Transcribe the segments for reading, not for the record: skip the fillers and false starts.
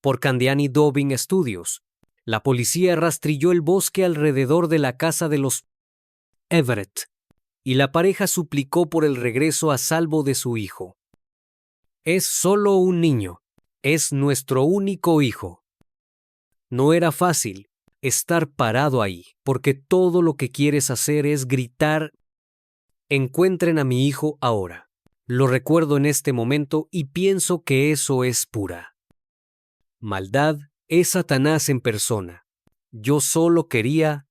por Candiani Dobbin Studios. La policía rastrilló el bosque alrededor de la casa de los Everett, y la pareja suplicó por el regreso a salvo de su hijo. Es solo un niño. Es nuestro único hijo. No era fácil estar parado ahí, porque todo lo que quieres hacer es gritar: encuentren a mi hijo ahora. Lo recuerdo en este momento y pienso que eso es pura maldad. Es Satanás en persona. Yo solo quería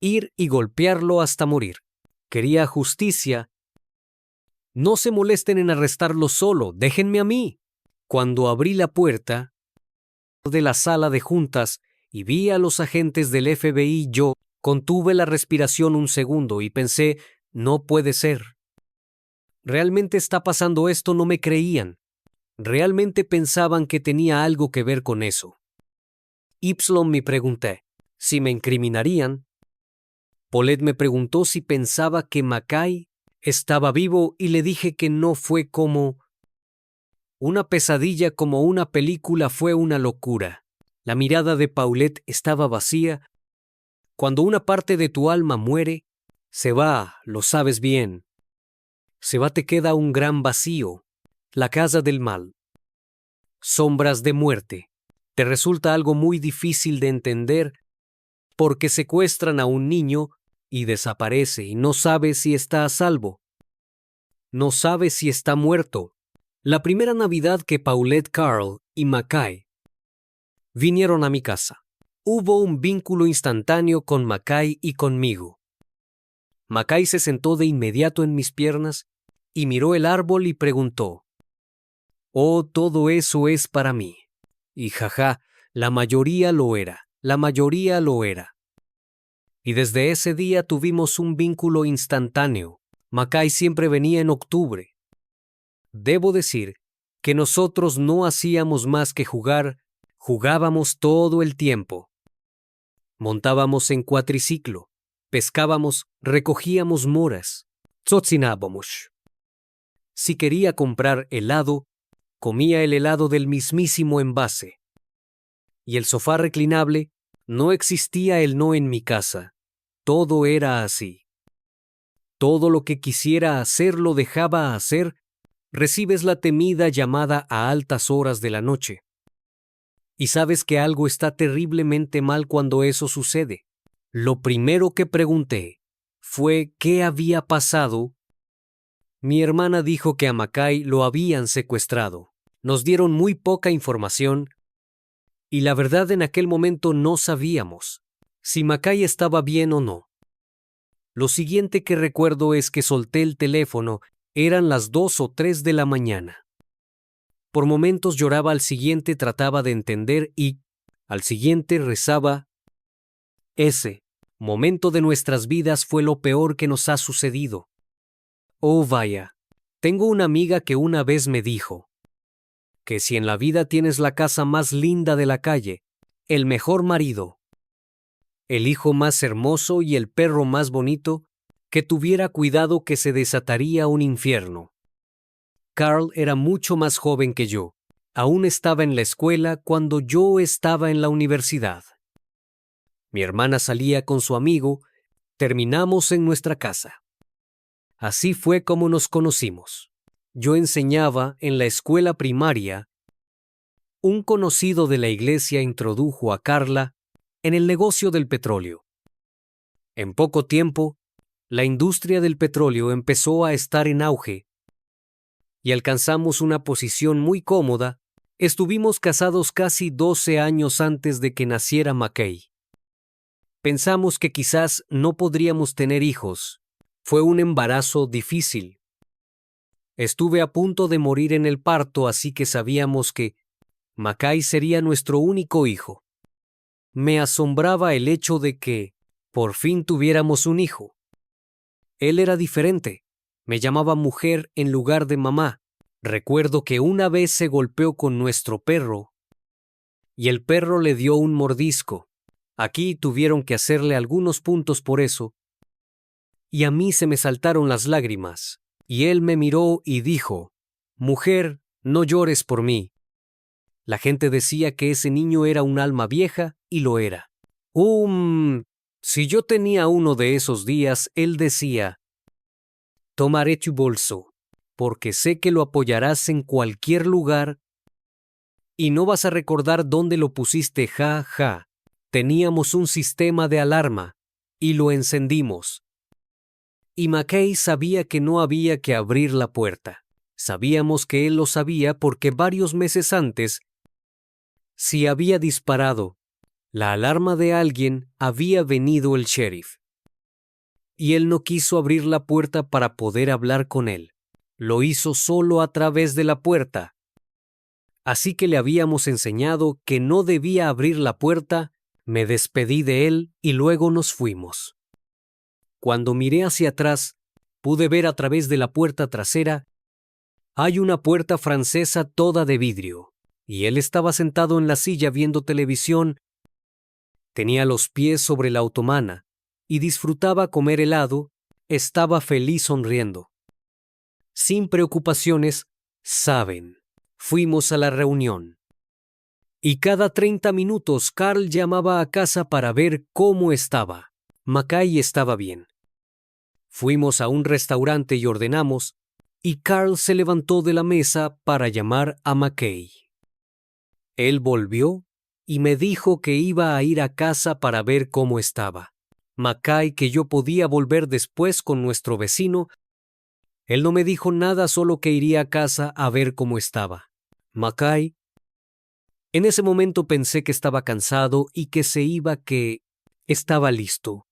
ir y golpearlo hasta morir. Quería justicia. No se molesten en arrestarlo solo, déjenme a mí. Cuando abrí la puerta de la sala de juntas y vi a los agentes del FBI, yo contuve la respiración un segundo y pensé: no puede ser. ¿Realmente está pasando esto? No me creían. Realmente pensaban que tenía algo que ver con eso. Me pregunté si me incriminarían. Paulette me preguntó si pensaba que Mackay estaba vivo y le dije que no fue como una pesadilla, como una película, fue una locura. La mirada de Paulette estaba vacía. Cuando una parte de tu alma muere, se va, lo sabes bien. Se va, te queda un gran vacío. La casa del mal. Sombras de muerte. Te resulta algo muy difícil de entender porque secuestran a un niño y desaparece y no sabes si está a salvo. No sabes si está muerto. La primera Navidad que Paulette, Carl y Mackay vinieron a mi casa, hubo un vínculo instantáneo con Mackay y conmigo. Mackay se sentó de inmediato en mis piernas y miró el árbol y preguntó: «Oh, todo eso es para mí». Y jaja, la mayoría lo era, la mayoría lo era. Y desde ese día tuvimos un vínculo instantáneo. Mackay siempre venía en octubre. Debo decir que nosotros no hacíamos más que jugar, jugábamos todo el tiempo. Montábamos en cuatriciclo, pescábamos, recogíamos moras, tzotzinábamos. Si quería comprar helado, comía el helado del mismísimo envase. Y el sofá reclinable, no existía el no en mi casa. Todo era así. Todo lo que quisiera hacer lo dejaba hacer. Recibes la temida llamada a altas horas de la noche. Y sabes que algo está terriblemente mal cuando eso sucede. Lo primero que pregunté fue qué había pasado. Mi hermana dijo que a Mackay lo habían secuestrado. Nos dieron muy poca información y la verdad en aquel momento no sabíamos si Mackay estaba bien o no. Lo siguiente que recuerdo es que solté el teléfono. Eran las 2 o 3 de la mañana. Por momentos lloraba, al siguiente trataba de entender y, al siguiente rezaba. Ese momento de nuestras vidas fue lo peor que nos ha sucedido. Oh, vaya. Tengo una amiga que una vez me dijo que si en la vida tienes la casa más linda de la calle, el mejor marido, el hijo más hermoso y el perro más bonito, que tuviera cuidado que se desataría un infierno. Carl era mucho más joven que yo. Aún estaba en la escuela cuando yo estaba en la universidad. Mi hermana salía con su amigo. Terminamos en nuestra casa. Así fue como nos conocimos. Yo enseñaba en la escuela primaria. Un conocido de la iglesia introdujo a Carla en el negocio del petróleo. En poco tiempo, la industria del petróleo empezó a estar en auge y alcanzamos una posición muy cómoda. Estuvimos casados casi 12 años antes de que naciera Mackay. Pensamos que quizás no podríamos tener hijos. Fue un embarazo difícil. Estuve a punto de morir en el parto, así que sabíamos que Mackay sería nuestro único hijo. Me asombraba el hecho de que por fin tuviéramos un hijo. Él era diferente. Me llamaba mujer en lugar de mamá. Recuerdo que una vez se golpeó con nuestro perro y el perro le dio un mordisco. Aquí tuvieron que hacerle algunos puntos por eso. Y a mí se me saltaron las lágrimas. Y él me miró y dijo: «Mujer, no llores por mí. La gente decía que ese niño era un alma vieja, y lo era. Si yo tenía uno de esos días, él decía: tomaré tu bolso, porque sé que lo apoyarás en cualquier lugar y no vas a recordar dónde lo pusiste, ja, ja. Teníamos un sistema de alarma y lo encendimos. Y McKay sabía que no había que abrir la puerta. Sabíamos que él lo sabía porque varios meses antes, si había disparado la alarma de alguien, había venido el sheriff. Y él no quiso abrir la puerta para poder hablar con él. Lo hizo solo a través de la puerta. Así que le habíamos enseñado que no debía abrir la puerta. Me despedí de él y luego nos fuimos. Cuando miré hacia atrás, pude ver a través de la puerta trasera. Hay una puerta francesa toda de vidrio, y él estaba sentado en la silla viendo televisión. Tenía los pies sobre la otomana y disfrutaba comer helado. Estaba feliz sonriendo. Sin preocupaciones, saben. Fuimos a la reunión. Y cada 30 minutos Carl llamaba a casa para ver cómo estaba. McKay estaba bien. Fuimos a un restaurante y ordenamos, y Carl se levantó de la mesa para llamar a McKay. Él volvió y me dijo que iba a ir a casa para ver cómo estaba. McKay, que yo podía volver después con nuestro vecino. Él no me dijo nada, solo que iría a casa a ver cómo estaba. McKay. En ese momento pensé que estaba cansado y que se iba, que estaba listo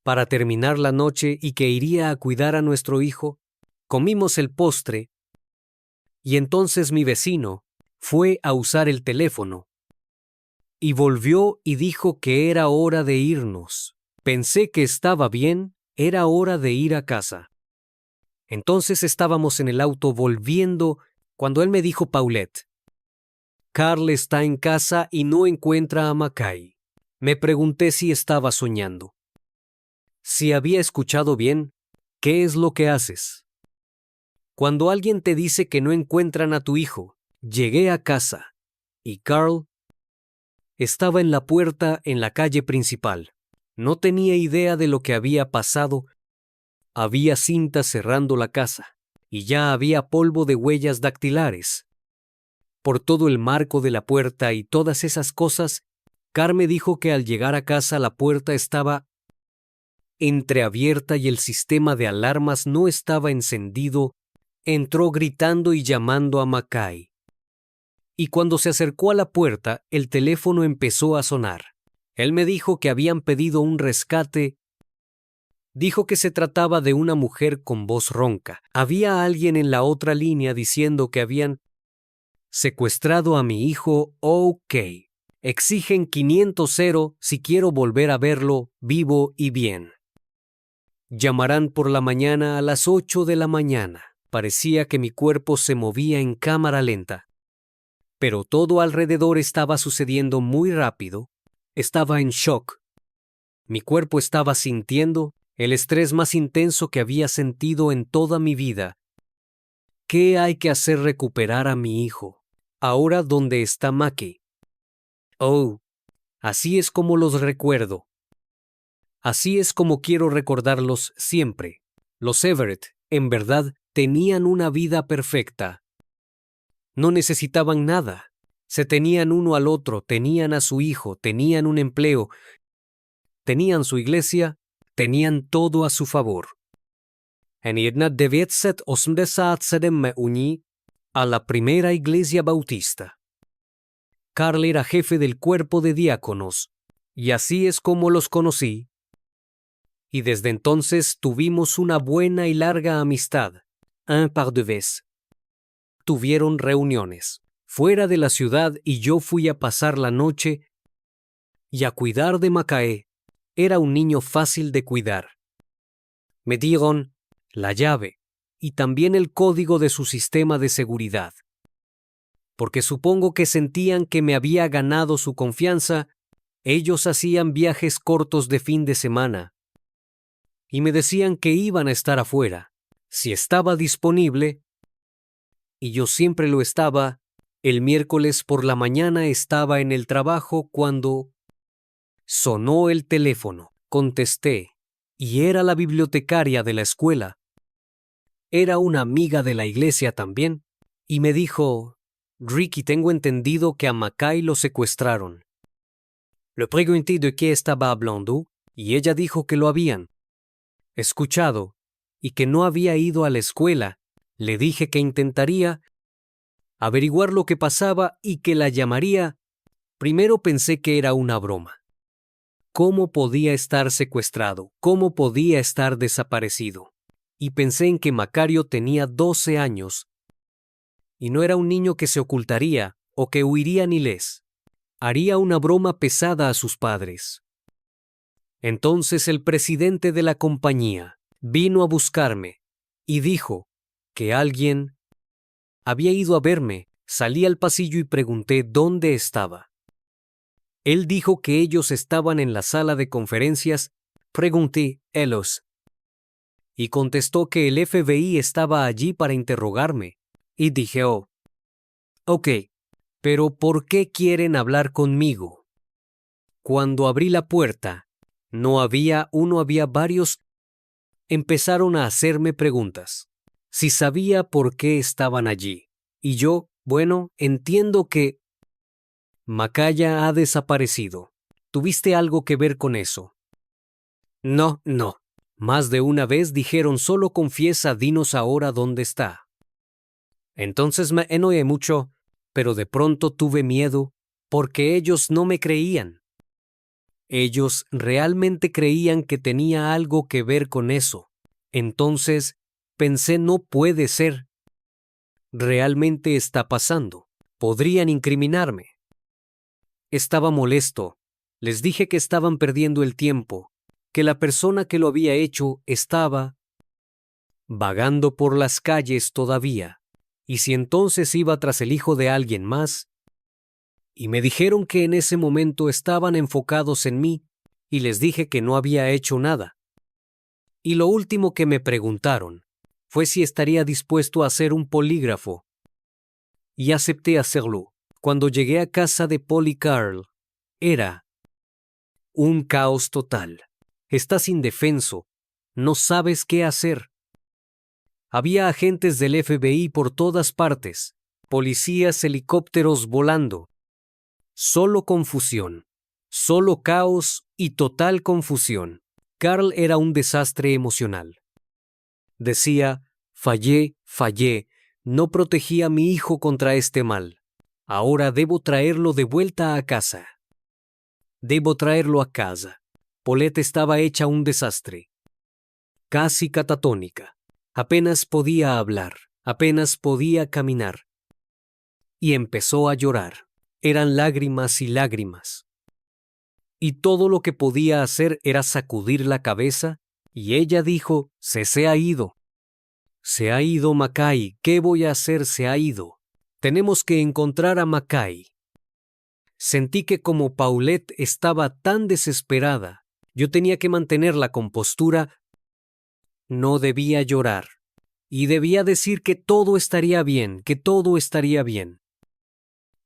para terminar la noche y que iría a cuidar a nuestro hijo. Comimos el postre y entonces mi vecino fue a usar el teléfono y volvió y dijo que era hora de irnos. Pensé que estaba bien, era hora de ir a casa. Entonces estábamos en el auto volviendo cuando él me dijo: Paulette, Carl está en casa y no encuentra a McKay. Me pregunté si estaba soñando. Si había escuchado bien. ¿Qué es lo que haces? Cuando alguien te dice que no encuentran a tu hijo. Llegué a casa y Carl estaba en la puerta en la calle principal. No tenía idea de lo que había pasado. Había cintas cerrando la casa y ya había polvo de huellas dactilares por todo el marco de la puerta y todas esas cosas. Carl me dijo que al llegar a casa la puerta estaba entreabierta y el sistema de alarmas no estaba encendido. Entró gritando y llamando a McKay. Y cuando se acercó a la puerta, el teléfono empezó a sonar. Él me dijo que habían pedido un rescate. Dijo que se trataba de una mujer con voz ronca. Había alguien en la otra línea diciendo que habían secuestrado a mi hijo. Ok. Exigen 500 € si quiero volver a verlo vivo y bien. Llamarán por la mañana a las 8 de la mañana. Parecía que mi cuerpo se movía en cámara lenta. Pero todo alrededor estaba sucediendo muy rápido. Estaba en shock. Mi cuerpo estaba sintiendo el estrés más intenso que había sentido en toda mi vida. ¿Qué hay que hacer? Recuperar a mi hijo. Ahora, ¿dónde está Mackie? Oh, así es como los recuerdo. Así es como quiero recordarlos siempre. Los Everett, en verdad, tenían una vida perfecta. No necesitaban nada. Se tenían uno al otro, tenían a su hijo, tenían un empleo, tenían su iglesia, tenían todo a su favor. En jedna 987 me uní a la primera iglesia bautista. Carl era jefe del cuerpo de diáconos, y así es como los conocí. Y desde entonces tuvimos una buena y larga amistad. Un par de veces. Tuvieron reuniones fuera de la ciudad y yo fui a pasar la noche y a cuidar de McKay. Era un niño fácil de cuidar. Me dieron la llave y también el código de su sistema de seguridad. Porque supongo que sentían que me había ganado su confianza. Ellos hacían viajes cortos de fin de semana y me decían que iban a estar afuera, si estaba disponible, y yo siempre lo estaba. El miércoles por la mañana estaba en el trabajo cuando sonó el teléfono. Contesté, y era la bibliotecaria de la escuela. Era una amiga de la iglesia también, y me dijo, Ricky, tengo entendido que a Mackay lo secuestraron. Le pregunté de qué estaba hablando, y ella dijo que lo habían escuchado, y que no había ido a la escuela. Le dije que intentaría averiguar lo que pasaba y que la llamaría. Primero pensé que era una broma. ¿Cómo podía estar secuestrado? ¿Cómo podía estar desaparecido? Y pensé en que Macario tenía 12 años y no era un niño que se ocultaría o que huiría ni les haría una broma pesada a sus padres. Entonces el presidente de la compañía vino a buscarme y dijo que alguien había ido a verme. Salí al pasillo y pregunté dónde estaba. Él dijo que ellos estaban en la sala de conferencias. Pregunté, ¿Elos? Y contestó que el FBI estaba allí para interrogarme. Y dije, oh, ok, pero ¿por qué quieren hablar conmigo? Cuando abrí la puerta, no había uno, había varios. Empezaron a hacerme preguntas. Si sabía por qué estaban allí. Y yo, bueno, entiendo que Macaya ha desaparecido. ¿Tuviste algo que ver con eso? No, no. Más de una vez dijeron solo confiesa, dinos ahora dónde está. Entonces me enojé mucho, pero de pronto tuve miedo, porque ellos no me creían. Ellos realmente creían que tenía algo que ver con eso. Entonces pensé, no puede ser. Realmente está pasando. Podrían incriminarme. Estaba molesto. Les dije que estaban perdiendo el tiempo, que la persona que lo había hecho estaba vagando por las calles todavía, y si entonces iba tras el hijo de alguien más, y me dijeron que en ese momento estaban enfocados en mí, y les dije que no había hecho nada. Y lo último que me preguntaron fue si estaría dispuesto a hacer un polígrafo. Y acepté hacerlo. Cuando llegué a casa de Paul y Carl, era un caos total. Estás indefenso. No sabes qué hacer. Había agentes del FBI por todas partes, policías, helicópteros volando. Solo confusión, solo caos y total confusión. Carl era un desastre emocional. Decía, fallé, no protegí a mi hijo contra este mal. Ahora debo traerlo de vuelta a casa. Debo traerlo a casa. Paulette estaba hecha un desastre. Casi catatónica. Apenas podía hablar, apenas podía caminar. Y empezó a llorar. Eran lágrimas y lágrimas. Y todo lo que podía hacer era sacudir la cabeza, y ella dijo, se ha ido. Se ha ido Mackay, ¿qué voy a hacer? Se ha ido. Tenemos que encontrar a Mackay. Sentí que como Paulette estaba tan desesperada, yo tenía que mantener la compostura. No debía llorar. Y debía decir que todo estaría bien, que todo estaría bien.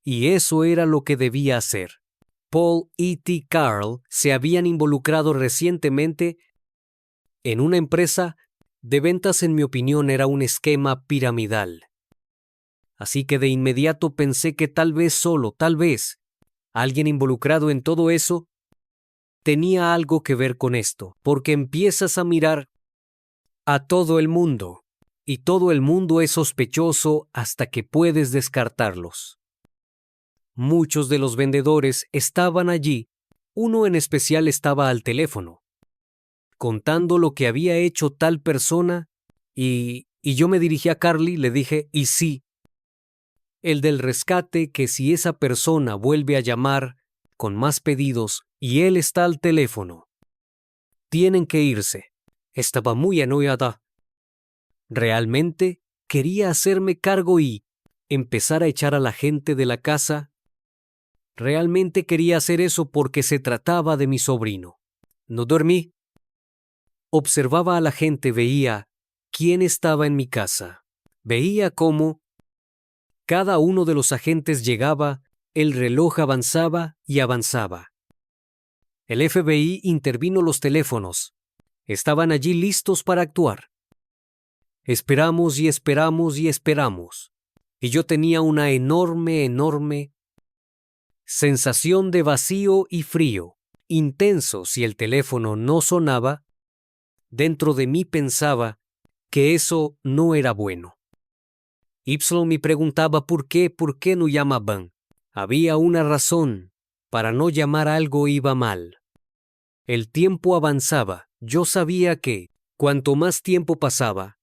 Y eso era lo que debía hacer. Paul y T. Carl se habían involucrado recientemente en una empresa de ventas. En mi opinión era un esquema piramidal. Así que de inmediato pensé que tal vez alguien involucrado en todo eso tenía algo que ver con esto, porque empiezas a mirar a todo el mundo, y todo el mundo es sospechoso hasta que puedes descartarlos. Muchos de los vendedores estaban allí, uno en especial estaba al teléfono, contando lo que había hecho tal persona, y yo me dirigí a Carly, le dije, y sí, el del rescate, que si esa persona vuelve a llamar con más pedidos y él está al teléfono, tienen que irse. Estaba muy enojada. Realmente quería hacerme cargo y empezar a echar a la gente de la casa. Realmente quería hacer eso porque se trataba de mi sobrino. No dormí. Observaba a la gente, veía quién estaba en mi casa. Veía cómo Cada uno de los agentes llegaba, el reloj avanzaba y avanzaba. El FBI intervino los teléfonos. Estaban allí listos para actuar. Esperamos y esperamos y esperamos. Y yo tenía una enorme sensación de vacío y frío, intenso si el teléfono no sonaba. Dentro de mí pensaba que eso no era bueno. Ypsilon me preguntaba por qué no llamaban. Había una razón. Para no llamar algo iba mal. El tiempo avanzaba. Yo sabía que, cuanto más tiempo pasaba,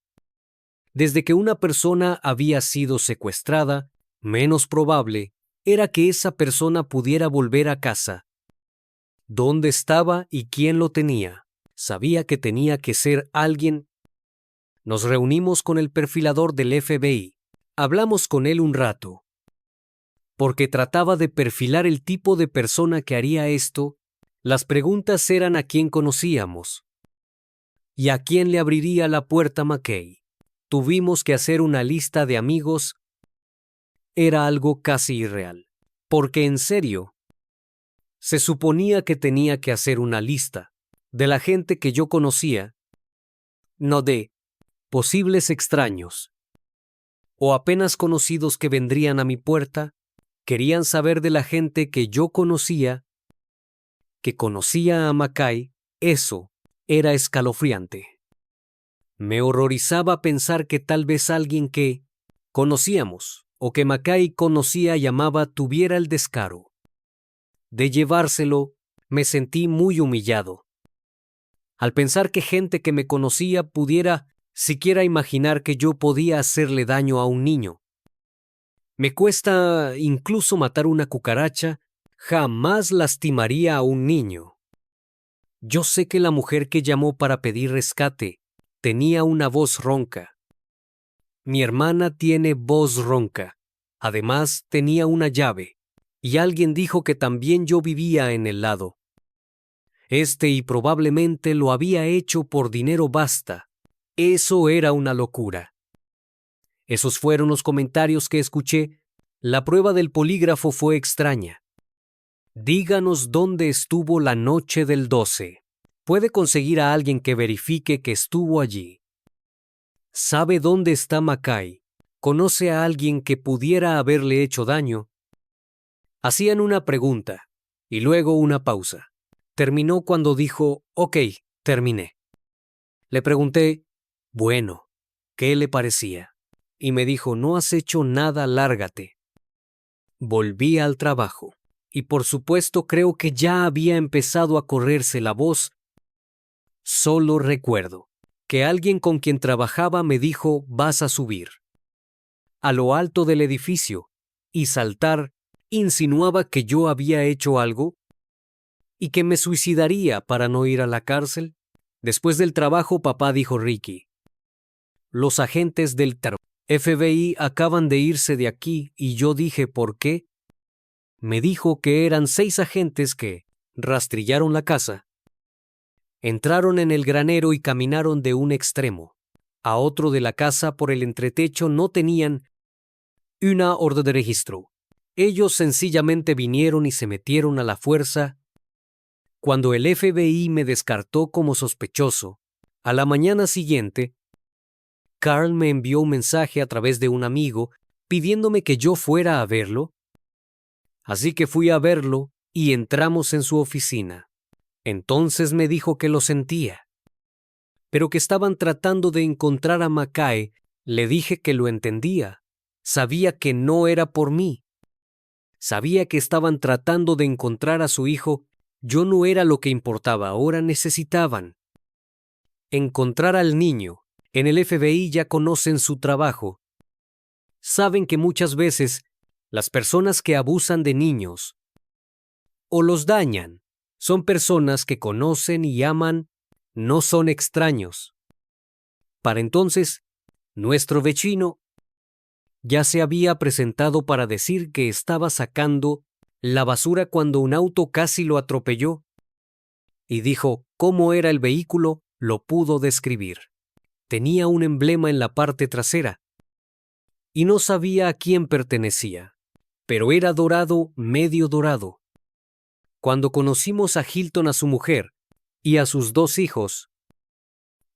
desde que una persona había sido secuestrada, menos probable era que esa persona pudiera volver a casa. ¿Dónde estaba y quién lo tenía? Sabía que tenía que ser alguien. Nos reunimos con el perfilador del FBI. Hablamos con él un rato. Porque trataba de perfilar el tipo de persona que haría esto. Las preguntas eran a quién conocíamos y a quién le abriría la puerta McKay. Tuvimos que hacer una lista de amigos. Era algo casi irreal. Porque en serio, se suponía que tenía que hacer una lista de la gente que yo conocía, no de posibles extraños o apenas conocidos que vendrían a mi puerta. Querían saber de la gente que yo conocía, que conocía a McKay. Eso era escalofriante. Me horrorizaba pensar que tal vez alguien que conocíamos o que McKay conocía llamaba tuviera el descaro de llevárselo. Me sentí muy humillado al pensar que gente que me conocía pudiera siquiera imaginar que yo podía hacerle daño a un niño. Me cuesta incluso matar una cucaracha. Jamás lastimaría a un niño. Yo sé que la mujer que llamó para pedir rescate tenía una voz ronca. Mi hermana tiene voz ronca. Además, tenía una llave. Y alguien dijo que también yo vivía en el lado y probablemente lo había hecho por dinero basta. Eso era una locura. Esos fueron los comentarios que escuché. La prueba del polígrafo fue extraña. Díganos dónde estuvo la noche del 12. ¿Puede conseguir a alguien que verifique que estuvo allí? ¿Sabe dónde está McKay? ¿Conoce a alguien que pudiera haberle hecho daño? Hacían una pregunta y luego una pausa. Terminó cuando dijo, «Ok, terminé». Le pregunté, «Bueno, ¿qué le parecía?» Y me dijo, «No has hecho nada, lárgate». Volví al trabajo. Y por supuesto creo que ya había empezado a correrse la voz. Solo recuerdo que alguien con quien trabajaba me dijo, «Vas a subir a lo alto del edificio y saltar». Insinuaba que yo había hecho algo y que me suicidaría para no ir a la cárcel. Después del trabajo, papá dijo, «Ricky, los agentes del FBI acaban de irse de aquí». Y yo dije, «¿Por qué?» Me dijo que eran 6 agentes que rastrillaron la casa, entraron en el granero y caminaron de un extremo a otro de la casa por el entretecho. No tenían una orden de registro. Ellos sencillamente vinieron y se metieron a la fuerza. Cuando el FBI me descartó como sospechoso, a la mañana siguiente, Carl me envió un mensaje a través de un amigo pidiéndome que yo fuera a verlo. Así que fui a verlo y entramos en su oficina. Entonces me dijo que lo sentía, pero que estaban tratando de encontrar a McKay. Le dije que lo entendía. Sabía que no era por mí. Sabía que estaban tratando de encontrar a su hijo. Yo no era lo que importaba. Ahora necesitaban encontrar al niño. En el FBI ya conocen su trabajo. Saben que muchas veces las personas que abusan de niños o los dañan son personas que conocen y aman, no son extraños. Para entonces, nuestro vecino ya se había presentado para decir que estaba sacando la basura cuando un auto casi lo atropelló. Y dijo cómo era el vehículo, lo pudo describir. Tenía un emblema en la parte trasera. y no sabía a quién pertenecía, pero era dorado, medio dorado. Cuando conocimos a Hilton, a su mujer y a sus 2 hijos,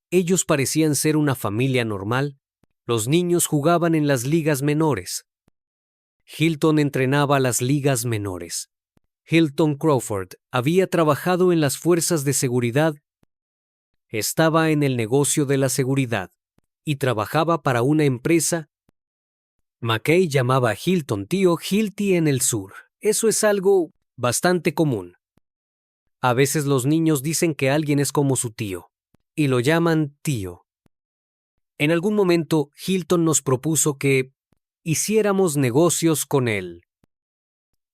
ellos parecían ser una familia normal. Los niños jugaban en las ligas menores. Hilton entrenaba a las ligas menores. Hilton Crawford había trabajado en las fuerzas de seguridad, estaba en el negocio de la seguridad y trabajaba para una empresa. McKay llamaba a Hilton tío Hilty en el sur. Eso es algo bastante común. A veces los niños dicen que alguien es como su tío y lo llaman tío. En algún momento, Hilton nos propuso que hiciéramos negocios con él.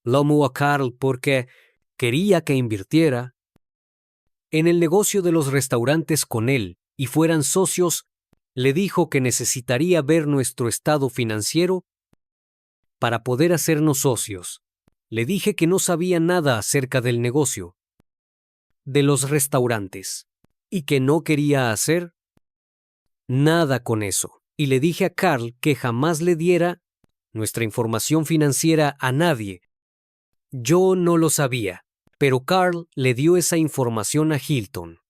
Llamó a Carl porque quería que invirtiera en el negocio de los restaurantes con él y fueran socios. Le dijo que necesitaría ver nuestro estado financiero para poder hacernos socios. Le dije que no sabía nada acerca del negocio de los restaurantes y que no quería hacer nada con eso. Y le dije a Carl que jamás le diera nuestra información financiera a nadie. Yo no lo sabía, pero Carl le dio esa información a Hilton.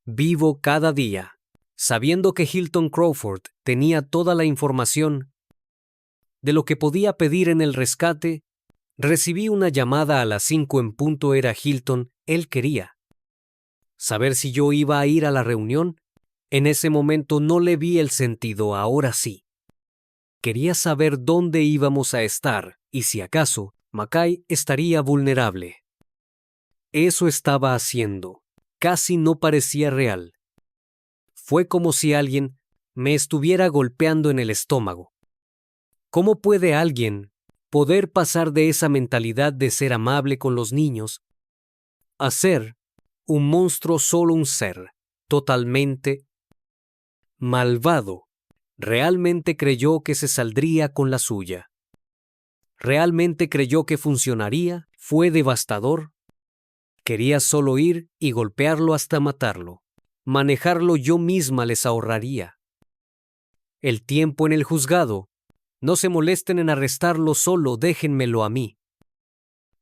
Vivo cada día, sabiendo que Hilton Crawford tenía toda la información de lo que podía pedir en el rescate. Recibí una llamada a las 5 en punto. Era Hilton. Él quería saber si yo iba a ir a la reunión. En ese momento no le vi el sentido, ahora sí. Quería saber dónde íbamos a estar y si acaso McKay estaría vulnerable. Eso estaba haciendo. Casi no parecía real. Fue como si alguien me estuviera golpeando en el estómago. ¿Cómo puede alguien poder pasar de esa mentalidad de ser amable con los niños a ser un monstruo, solo un ser totalmente malvado? Realmente creyó que se saldría con la suya. Realmente creyó que funcionaría. Fue devastador. Quería solo ir y golpearlo hasta matarlo. Manejarlo yo misma les ahorraría el tiempo en el juzgado. No se molesten en arrestarlo, solo déjenmelo a mí.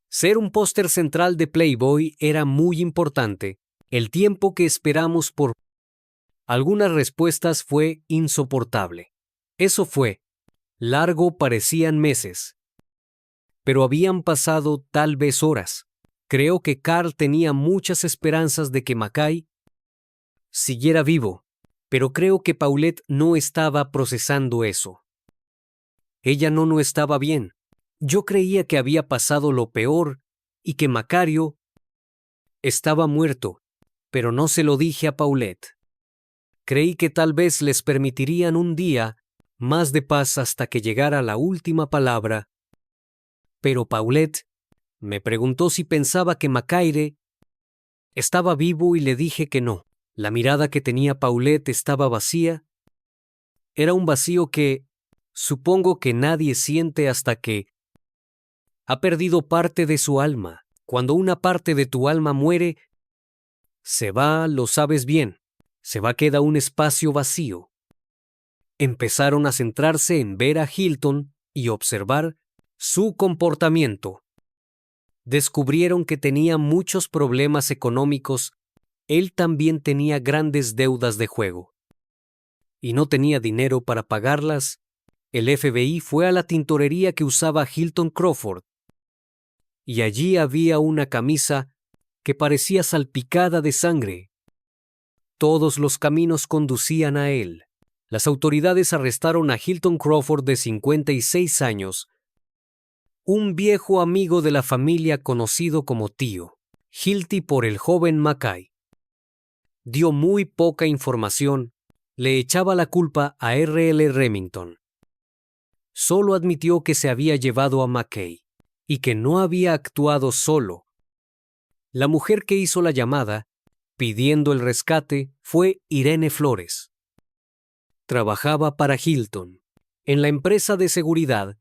Ser un póster central de Playboy era muy importante. El tiempo que esperamos por algunas respuestas fue insoportable. Eso fue largo, parecían meses. Pero habían pasado tal vez horas. Creo que Carl tenía muchas esperanzas de que McKay siguiera vivo, pero creo que Paulette no estaba procesando eso. Ella no estaba bien. Yo creía que había pasado lo peor y que Macario estaba muerto, pero no se lo dije a Paulette. Creí que tal vez les permitirían un día más de paz hasta que llegara la última palabra. Pero Paulette me preguntó si pensaba que Macaire estaba vivo y le dije que no. La mirada que tenía Paulette estaba vacía. Era un vacío que supongo que nadie siente hasta que ha perdido parte de su alma. Cuando una parte de tu alma muere, se va, lo sabes bien. Se va, queda un espacio vacío. Empezaron a centrarse en ver a Hilton y observar su comportamiento. Descubrieron que tenía muchos problemas económicos. Él también tenía grandes deudas de juego. Y no tenía dinero para pagarlas. El FBI fue a la tintorería que usaba Hilton Crawford. Y allí había una camisa que parecía salpicada de sangre. Todos los caminos conducían a él. Las autoridades arrestaron a Hilton Crawford, de 56 años, un viejo amigo de la familia conocido como tío Hilty por el joven McKay. Dio muy poca información. Le echaba la culpa a R.L. Remington. Solo admitió que se había llevado a McKay y que no había actuado solo. La mujer que hizo la llamada pidiendo el rescate fue Irene Flores. Trabajaba para Hilton en la empresa de seguridad.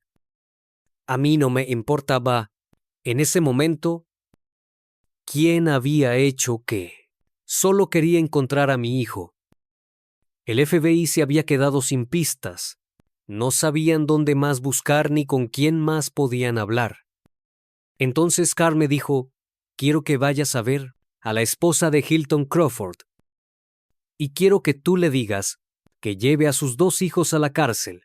A mí no me importaba en ese momento quién había hecho qué. Solo quería encontrar a mi hijo. El FBI se había quedado sin pistas. No sabían dónde más buscar ni con quién más podían hablar. Entonces Carl me dijo, quiero que vayas a ver a la esposa de Hilton Crawford. Y quiero que tú le digas que lleve a sus 2 hijos a la cárcel.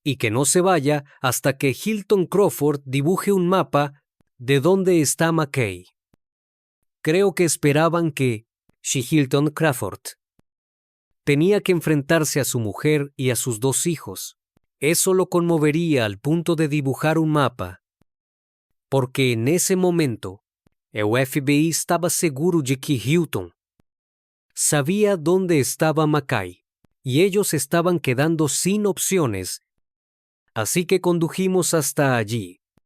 Y que no se vaya hasta que Hilton Crawford dibuje un mapa de dónde está McKay. Creo que esperaban que Hilton Crawford tenía que enfrentarse a su mujer y a sus 2 hijos. Eso lo conmovería al punto de dibujar un mapa. Porque en ese momento, el FBI estaba seguro de que Hilton sabía dónde estaba McKay y ellos estaban quedando sin opciones. Así que condujimos hasta allí.